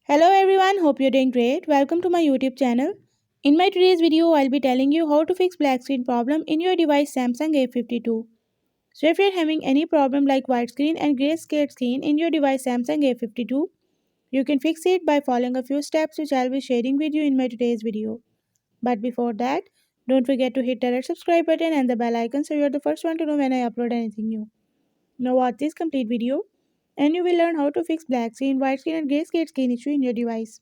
Hello everyone, hope you're doing great. Welcome to my YouTube channel. In my today's video, I'll be telling you how to fix black screen problem in your device Samsung A52. So if you're having any problem like white screen and grayscale screen in your device Samsung A52, you can fix it by following a few steps which I'll be sharing with you in my today's video. But before that, don't forget to hit the red subscribe button and the bell icon so you're the first one to know when I upload anything new. Now watch this complete video and you will learn how to fix black screen, white screen and grayscale screen issue in your device.